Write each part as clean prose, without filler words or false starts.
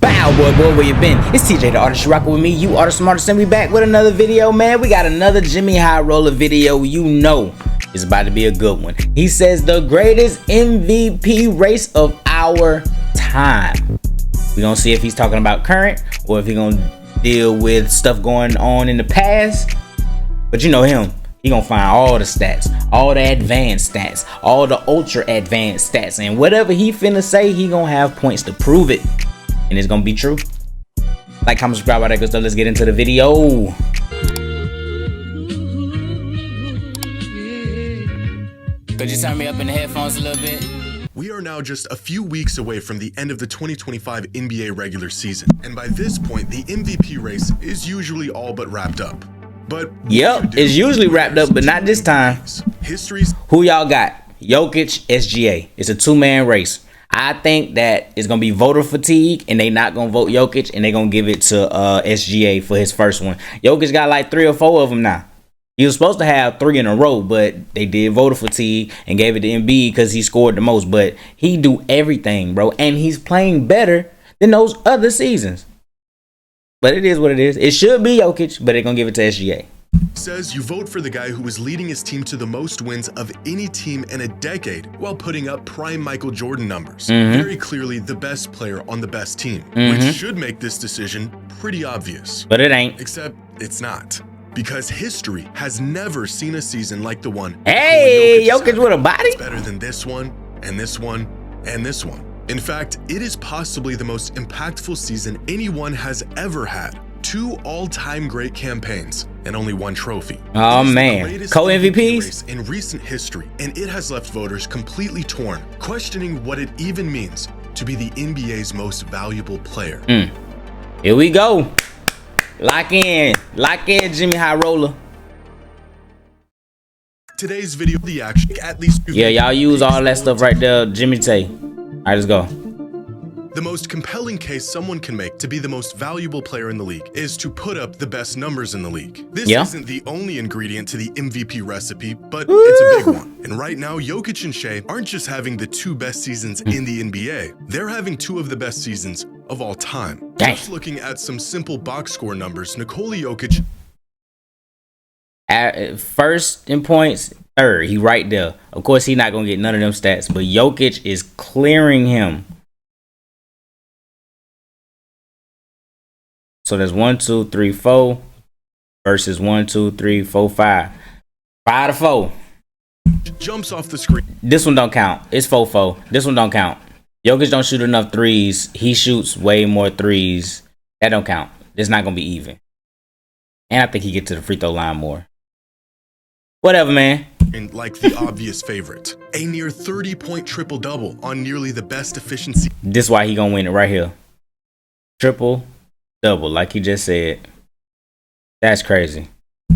Bow boy, where you been? It's TeeJay the artist. You rockin' with me, you are the smartest, and we back with another video, man. We got another Jimmy High Roller video. You know it's about to be a good one. He says the greatest MVP race of our time. We gonna see if he's talking about current or if he's gonna deal with stuff going on in the past. But you know him. He gonna find all the stats, all the advanced stats, all the ultra advanced stats, and whatever he finna say, he gonna have points to prove it. And it's gonna be true. Like, comment, subscribe, all that good stuff. Let's get into the video. Could you turn me up in the headphones a little bit? We are now just a few weeks away from the end of the 2025 NBA regular season. And by this point, the MVP race is usually all but wrapped up. But yep, it's usually wrapped up, but not this time. History's who y'all got? Jokic, SGA. It's a two-man race. I think that it's gonna be voter fatigue, and they not gonna vote Jokic, and they gonna give it to SGA for his first one. Jokic got like 3 or 4 of them now. He was supposed to have 3 in a row, but they did voter fatigue and gave it to Embiid because he scored the most. But he do everything, bro, and he's playing better than those other seasons. But it is what it is. It should be Jokic, but they're gonna give it to SGA. Says you vote for the guy who is leading his team to the most wins of any team in a decade while putting up prime Michael Jordan numbers. Very clearly the best player on the best team, which should make this decision pretty obvious. But it ain't. Except it's not. Because history has never seen a season like the one. Hey, Jokic with a body? It's better than this one, and this one, and this one. In fact, it is possibly the most impactful season anyone has ever had. 2 all-time great campaigns and only 1 trophy. Oh man, co-MVPs in recent history, and it has left voters completely torn, questioning what it even means to be the NBA's most valuable player. Here we go. Lock in, Jimmy High Roller. Today's video, the action, at least. Yeah, y'all use all that stuff right there, Jimmy Tay. All right, let's go. The most compelling case someone can make to be the most valuable player in the league is to put up the best numbers in the league. This isn't the only ingredient to the MVP recipe, but it's a big one. And right now, Jokic and Shea aren't just having the 2 best seasons in the NBA, they're having 2 of the best seasons of all time. Just looking at some simple box score numbers, Nikola Jokic at first in points, 3rd. He right there. Of course, he not gonna get none of them stats, but Jokic is clearing him. So there's 1, 2, 3, 4 versus 1, 2, 3, 4, 5. 5 to 4. Jumps off the screen. This one don't count. It's 4-4. This one don't count. Jokic don't shoot enough threes. He shoots way more threes. That don't count. It's not gonna be even. And I think he get to the free throw line more. Whatever, man. And like the obvious favorite, a near 30-point triple-double on nearly the best efficiency. This is why he gonna win it right here. Triple-double, like he just said. That's crazy.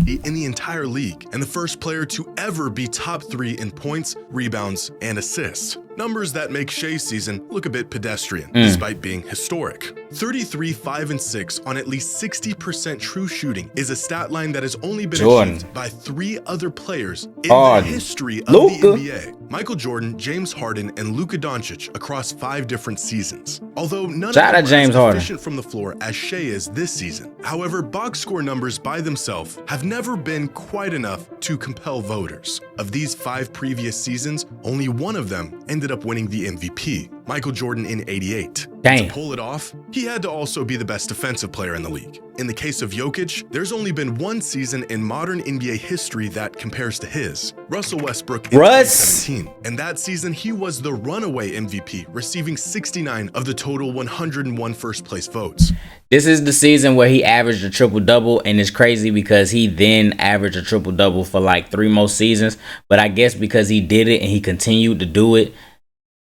In the entire league, and the first player to ever be top 3 in points, rebounds, and assists. Numbers that make Shea's season look a bit pedestrian, despite being historic. 33, 5, and 6 on at least 60% true shooting is a stat line that has only been achieved by 3 other players in the history of the NBA. Michael Jordan, James Harden, and Luka Doncic across 5 different seasons. Although none of them are as efficient from the floor as Shea is this season. However, box score numbers by themselves have never been quite enough to compel voters. Of these 5 previous seasons, only 1 of them ended up winning the MVP, Michael Jordan in '88. To pull it off, he had to also be the best defensive player in the league. In the case of Jokic, there's only been 1 season in modern NBA history that compares to his. Russell Westbrook in 2017. And that season, he was the runaway MVP, receiving 69 of the total 101 first-place votes. This is the season where he averaged a triple-double, and it's crazy because he then averaged a triple-double for like 3 more seasons. But I guess because he did it and he continued to do it,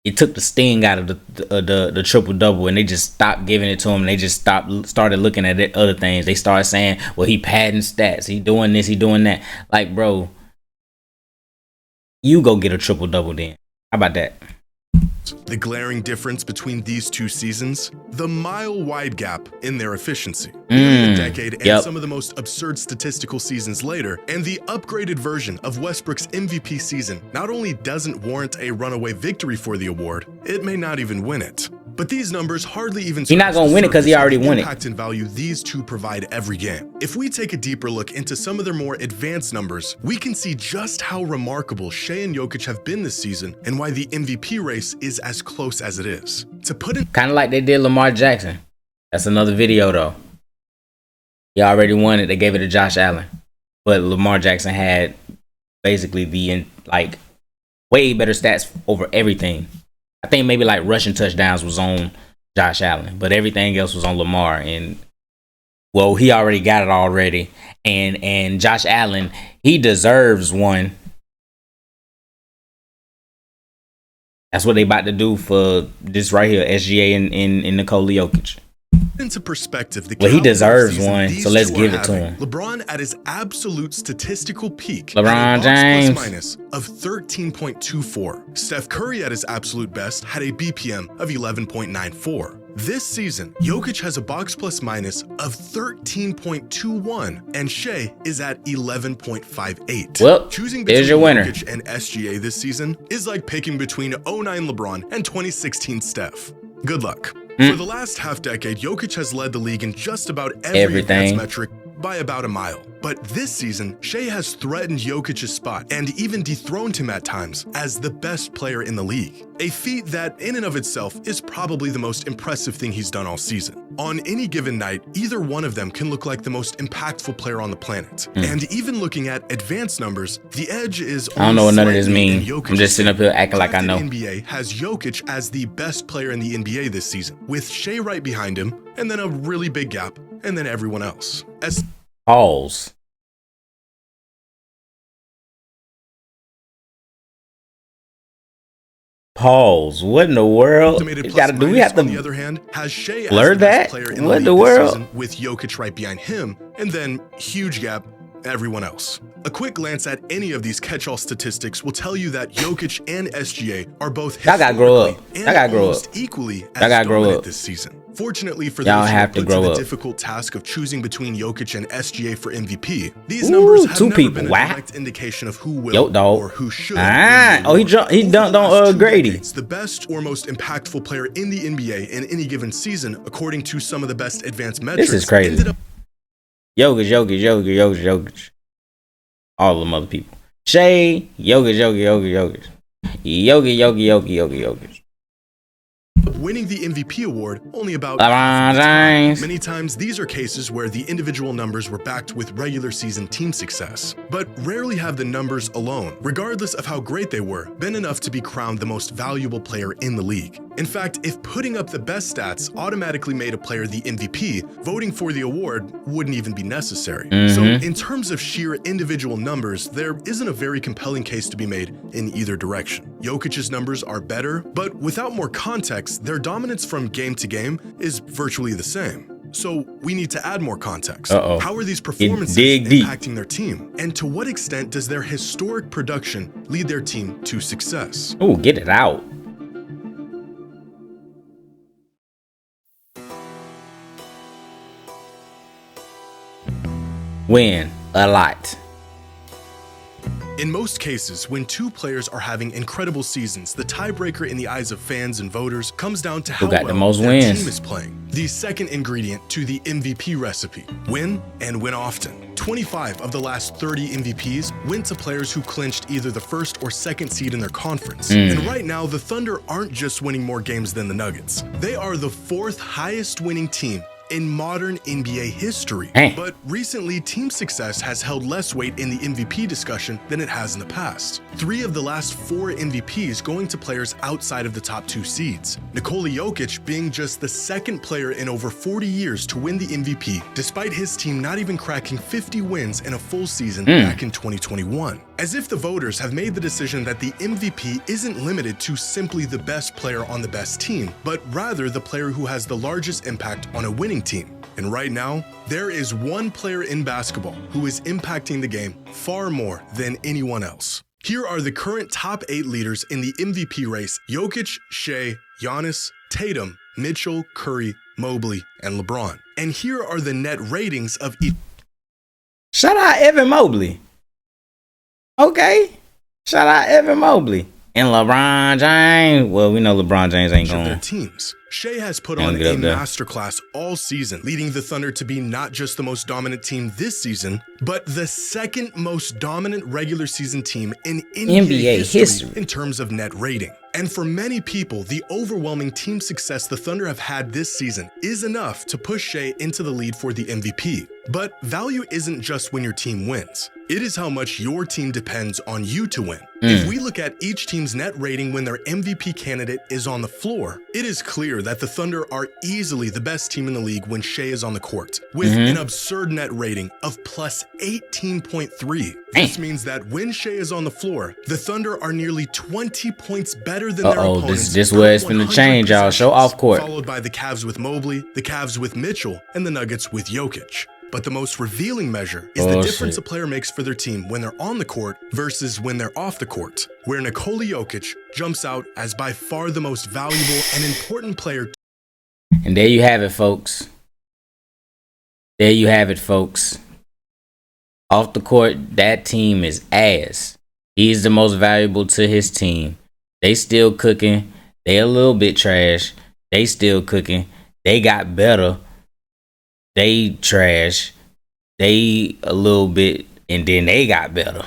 it took the sting out of the triple-double, and they just stopped giving it to him. They just started looking at it, other things. They started saying, well, he padding stats. He doing this, he doing that. Like, bro, you go get a triple-double then. How about that? The glaring difference between these 2 seasons, the mile-wide gap in their efficiency. A decade and some of the most absurd statistical seasons later, and the upgraded version of Westbrook's MVP season not only doesn't warrant a runaway victory for the award, it may not even win it. But these numbers hardly even He's not gonna win it because he already won it. Impact and value these two provide every game. If we take a deeper look into some of their more advanced numbers, we can see just how remarkable Shai and Jokic have been this season and why the MVP race is as close as it is. To put in kind of like they did Lamar Jackson. That's another video though. He already won it. They gave it to Josh Allen, but Lamar Jackson had basically the like way better stats over everything. I think maybe like rushing touchdowns was on Josh Allen, but everything else was on Lamar. And well, he already got it already. And Josh Allen, he deserves one. That's what they about to do for this right here, SGA and Nikola Jokic. Into perspective, well, he deserves one, so let's give it to him. LeBron at his absolute statistical peak, LeBron James, plus minus of 13.24. Steph Curry at his absolute best had a BPM of 11.94. This season, Jokic has a box plus minus of 13.21, and Shai is at 11.58. Well, choosing there's between your winner. Jokic and SGA this season is like picking between 09 LeBron and 2016 Steph. Good luck. For the last half decade, Jokic has led the league in just about every advanced metric by about a mile. But this season, Shai has threatened Jokic's spot and even dethroned him at times as the best player in the league. A feat that in and of itself is probably the most impressive thing he's done all season. On any given night, either one of them can look like the most impactful player on the planet. And even looking at advanced numbers, the edge is I don't know what none of this means. I'm just sitting up here acting like I know. NBA has Jokic as the best player in the NBA this season, with Shai right behind him, and then a really big gap, and then everyone else. Pause. Pause. What in the world? Do we have to on the other hand, has Shai blur that? What in the world? With Jokic right behind him, and then huge gap, everyone else. A quick glance at any of these catch-all statistics will tell you that Jokic and SGA are both equally as dominant this season. Fortunately for those who put to the difficult task of choosing between Jokic and SGA for MVP, these numbers have never been a direct indication of who will or who should. He dunked on Grady. It's the best or most impactful player in the NBA in any given season, according to some of the best advanced metrics. This is crazy. Jokic. All of them other people. Shai, Jokic. Jokic. Winning the MVP award only about James. Many times these are cases where the individual numbers were backed with regular season team success, but rarely have the numbers alone, regardless of how great they were, been enough to be crowned the most valuable player in the league. In fact, if putting up the best stats automatically made a player the MVP, voting for the award wouldn't even be necessary. So in terms of sheer individual numbers, there isn't a very compelling case to be made in either direction. Jokic's numbers are better, but without more context, their dominance from game to game is virtually the same. So we need to add more context. How are these performances impacting their team? And to what extent does their historic production lead their team to success? Oh, get it out. Win a lot. In most cases, when two players are having incredible seasons, the tiebreaker in the eyes of fans and voters comes down to how well their team is playing. The second ingredient to the MVP recipe: win and win often. 25 of the last 30 MVPs went to players who clinched either the first or second seed in their conference. And right now, the Thunder aren't just winning more games than the Nuggets. They are the fourth highest winning team in modern NBA history. But recently, team success has held less weight in the MVP discussion than it has in the past. 3 of the last 4 MVPs going to players outside of the top 2 seeds. Nikola Jokic being just the second player in over 40 years to win the MVP, despite his team not even cracking 50 wins in a full season back in 2021. As if the voters have made the decision that the MVP isn't limited to simply the best player on the best team, but rather the player who has the largest impact on a winning team. And right now, there is one player in basketball who is impacting the game far more than anyone else. Here are the current top 8 leaders in the MVP race: Jokic, Shai, Giannis, Tatum, Mitchell, Curry, Mobley, and LeBron. And here are the net ratings of each. Shout out Evan Mobley. Okay. Shout out Evan Mobley. And LeBron James. Well, we know LeBron James ain't going. Their teams. Shai has put on a masterclass all season, leading the Thunder to be not just the most dominant team this season, but the second most dominant regular season team in NBA history in terms of net rating. And for many people, the overwhelming team success the Thunder have had this season is enough to push Shai into the lead for the MVP. But value isn't just when your team wins. It is how much your team depends on you to win. If we look at each team's net rating when their MVP candidate is on the floor, it is clear that the Thunder are easily the best team in the league when Shai is on the court, with an absurd net rating of plus 18.3. This means that when Shai is on the floor, the Thunder are nearly 20 points better than their opponents. This where it's finna change, y'all. Show off court. Followed by the Cavs with Mobley, the Cavs with Mitchell, and the Nuggets with Jokic. But the most revealing measure is the difference a player makes for their team when they're on the court versus when they're off the court, where Nikola Jokic jumps out as by far the most valuable and important player. And there you have it, folks. There you have it, folks. Off the court, that team is ass. He's the most valuable to his team. They still cooking. They a little bit trash. They still cooking. They got better. They trash. They a little bit, and then they got better.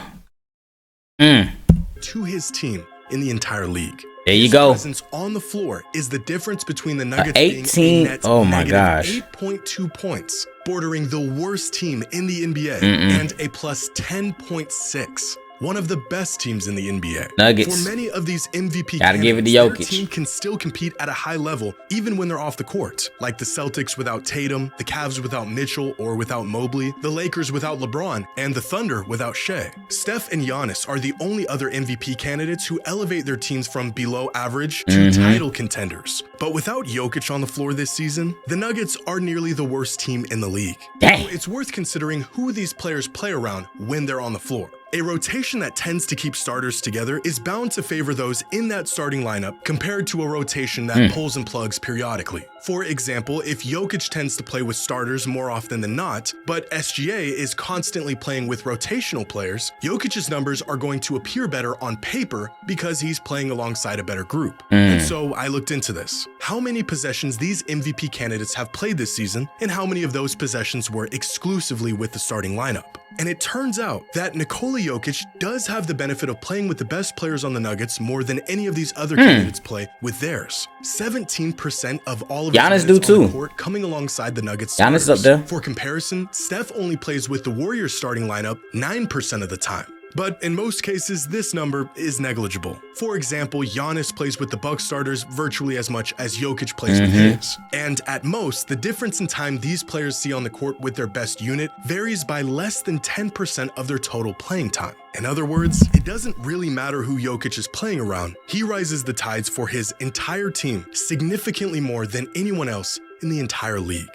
To his team in the entire league. There you go. His presence on the floor is the difference between the Nuggets 18. being a net Oh my gosh. 8.2 points, bordering the worst team in the NBA, and a plus 10.6. One of the best teams in the NBA. Nuggets. For many of these MVP gotta give it to their Jokic. team can still compete at a high level even when they're off the court, like the Celtics without Tatum, the Cavs without Mitchell or without Mobley, the Lakers without LeBron, and the Thunder without Shai. Steph and Giannis are the only other MVP candidates who elevate their teams from below average to title contenders. But without Jokic on the floor this season, the Nuggets are nearly the worst team in the league. Dang. So it's worth considering who these players play around when they're on the floor. A rotation that tends to keep starters together is bound to favor those in that starting lineup compared to a rotation that pulls and plugs periodically. For example, if Jokic tends to play with starters more often than not, but SGA is constantly playing with rotational players, Jokic's numbers are going to appear better on paper because he's playing alongside a better group. And so I looked into this. How many possessions these MVP candidates have played this season, and how many of those possessions were exclusively with the starting lineup. And it turns out that Nikola Jokic does have the benefit of playing with the best players on the Nuggets more than any of these other candidates play with theirs. 17% of all of Giannis his do on the too. court coming alongside the Nuggets. Giannis starters. up there. For comparison, Steph only plays with the Warriors starting lineup 9% of the time. But in most cases, this number is negligible. For example, Giannis plays with the Bucks starters virtually as much as Jokic plays with his. And at most, the difference in time these players see on the court with their best unit varies by less than 10% of their total playing time. In other words, it doesn't really matter who Jokic is playing around. He rises the tides for his entire team significantly more than anyone else in the entire league.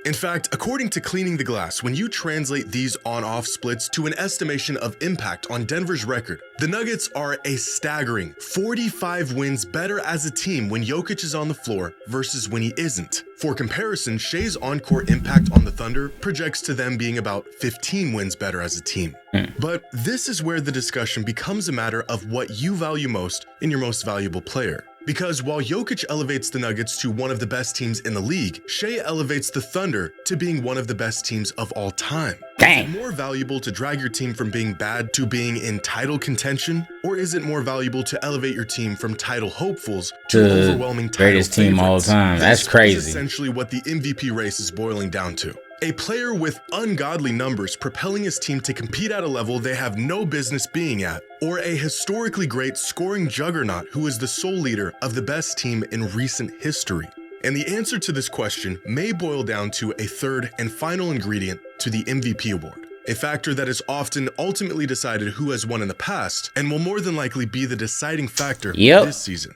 In fact, according to Cleaning the Glass, when you translate these on-off splits to an estimation of impact on Denver's record, the Nuggets are a staggering 45 wins better as a team when Jokic is on the floor versus when he isn't. For comparison, Shai's on-court impact on the Thunder projects to them being about 15 wins better as a team. But this is where the discussion becomes a matter of what you value most in your most valuable player. Because while Jokic elevates the Nuggets to one of the best teams in the league, Shai elevates the Thunder to being one of the best teams of all time. Dang. Is it more valuable to drag your team from being bad to being in title contention? Or is it more valuable to elevate your team from title hopefuls to overwhelming title greatest team all time? That's crazy. This is essentially what the MVP race is boiling down to. A player with ungodly numbers propelling his team to compete at a level they have no business being at, or a historically great scoring juggernaut who is the sole leader of the best team in recent history. And the answer to this question may boil down to a third and final ingredient to the MVP award, a factor that is often ultimately decided who has won in the past and will more than likely be the deciding factor this season.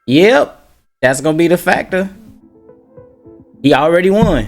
Yep, that's gonna be the factor. He already won.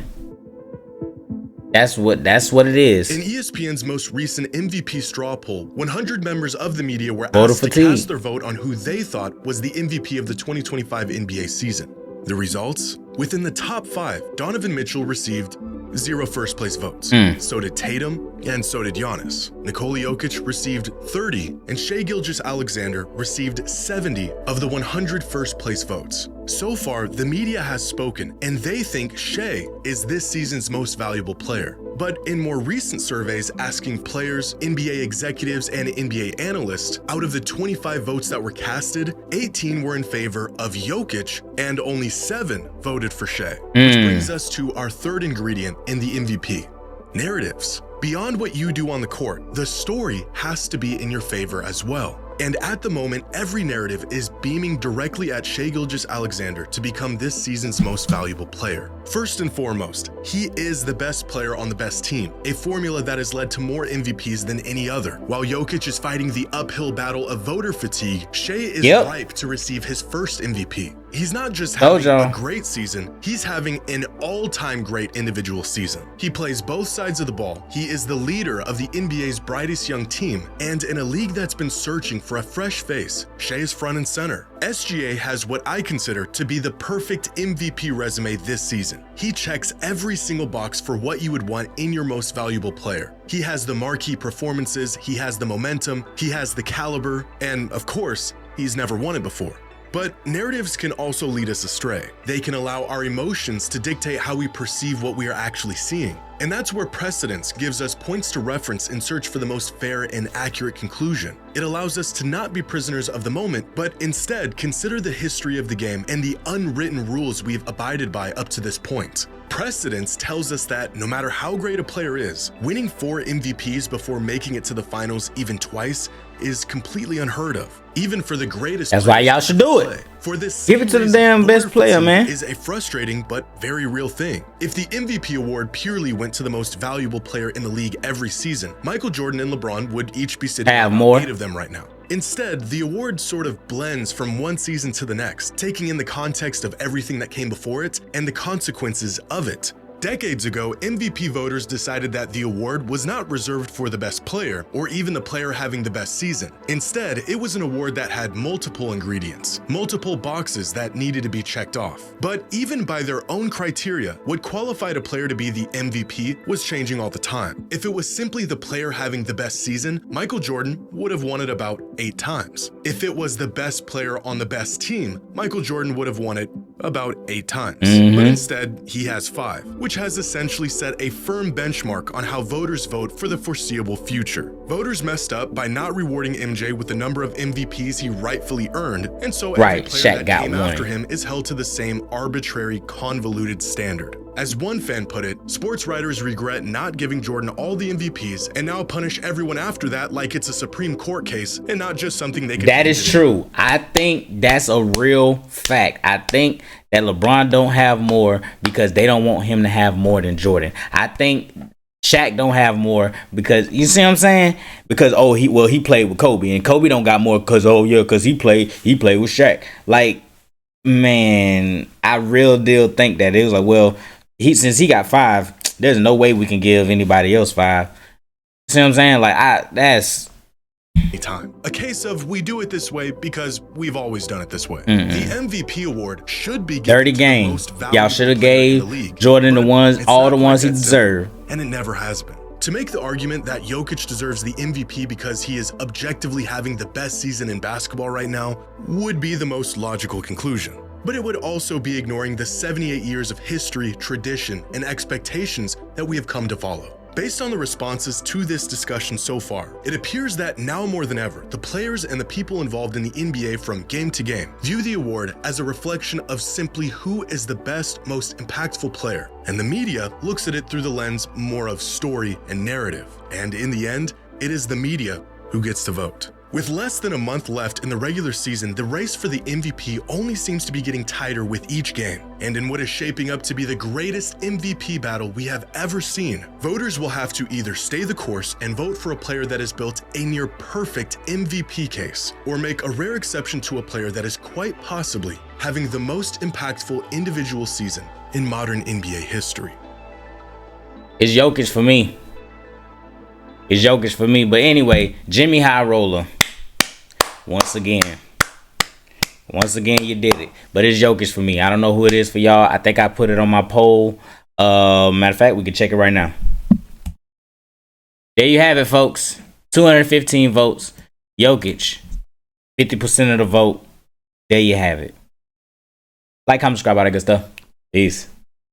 That's what it is. In ESPN's most recent MVP straw poll, 100 members of the media were asked to cast their vote on who they thought was the MVP of the 2025 NBA season. The results? Within the top 5, Donovan Mitchell received 0 first place votes. So did Tatum, and so did Giannis. Nikola Jokic received 30, and Shai Gilgeous-Alexander received 70 of the 100 first place votes. So far, the media has spoken, and they think Shai is this season's most valuable player. But in more recent surveys asking players, NBA executives, and NBA analysts, out of the 25 votes that were casted, 18 were in favor of Jokic, and only 7 voted for Shai. Which brings us to our third ingredient in the MVP: narratives. Beyond what you do on the court, the story has to be in your favor as well. And at the moment, every narrative is beaming directly at Shai Gilgeous-Alexander to become this season's most valuable player. First and foremost, he is the best player on the best team, a formula that has led to more MVPs than any other. While Jokic is fighting the uphill battle of voter fatigue, Shai is ripe to receive his first MVP. He's not just having a great season, he's having an all-time great individual season. He plays both sides of the ball, he is the leader of the NBA's brightest young team, and in a league that's been searching for a fresh face, Shai is front and center. SGA has what I consider to be the perfect MVP resume this season. He checks every single box for what you would want in your most valuable player. He has the marquee performances, he has the momentum, he has the caliber, and of course, he's never won it before. But narratives can also lead us astray. They can allow our emotions to dictate how we perceive what we are actually seeing. And that's where precedence gives us points to reference in search for the most fair and accurate conclusion. It allows us to not be prisoners of the moment, but instead consider the history of the game and the unwritten rules we've abided by up to this point. Precedence tells us that no matter how great a player is, winning 4 MVPs before making it to the finals even twice is completely unheard of, even for the greatest. That's why y'all should do it. For this, give it to the damn best player, man. Is a frustrating but very real thing. If the MVP award purely went to the most valuable player in the league every season, Michael Jordan and LeBron would each be sitting at 8 of them right now. Instead, the award sort of blends from one season to the next, taking in the context of everything that came before it and the consequences of it. Decades ago, MVP voters decided that the award was not reserved for the best player or even the player having the best season. Instead, it was an award that had multiple ingredients, multiple boxes that needed to be checked off. But even by their own criteria, what qualified a player to be the MVP was changing all the time. If it was simply the player having the best season, Michael Jordan would have won it about 8 times. If it was the best player on the best team, Michael Jordan would have won it about 8 times. But instead, he has 5, which has essentially set a firm benchmark on how voters vote for the foreseeable future. Voters messed up by not rewarding MJ with the number of MVPs he rightfully earned, and so every player that came after him is held to the same arbitrary, convoluted standard. As one fan put it, sports writers regret not giving Jordan all the MVPs and now punish everyone after that like it's a Supreme Court case and not just something they can. That is true. I think that's a real fact. I think that LeBron don't have more because they don't want him to have more than Jordan. I think Shaq don't have more because, you see what I'm saying? Because he played with Kobe, and Kobe don't got more because because he played with Shaq. Like, man, I real deal think that it was like, since he got 5, there's no way we can give anybody else 5. See what I'm saying? Like, that's time. A case of we do it this way because we've always done it this way. The MVP award should be given dirty game. To the most y'all should have gave Jordan all the ones he deserved, and it never has been. To make the argument that Jokic deserves the MVP because he is objectively having the best season in basketball right now would be the most logical conclusion. But it would also be ignoring the 78 years of history, tradition, and expectations that we have come to follow. Based on the responses to this discussion so far, it appears that now more than ever, the players and the people involved in the NBA from game to game view the award as a reflection of simply who is the best, most impactful player. And the media looks at it through the lens more of story and narrative. And in the end, it is the media who gets to vote. With less than a month left in the regular season, the race for the MVP only seems to be getting tighter with each game. And in what is shaping up to be the greatest MVP battle we have ever seen, voters will have to either stay the course and vote for a player that has built a near perfect MVP case, or make a rare exception to a player that is quite possibly having the most impactful individual season in modern NBA history. It's Jokic for me. It's Jokic for me. But anyway, Jimmy High Roller, once again, Once again, you did it. But it's Jokic for me. I don't know who it is for y'all. I think I put it on my poll. Matter of fact, we can check it right now. There you have it, folks. 215 votes. Jokic. 50% of the vote. There you have it. Like, comment, subscribe, all that good stuff. Peace.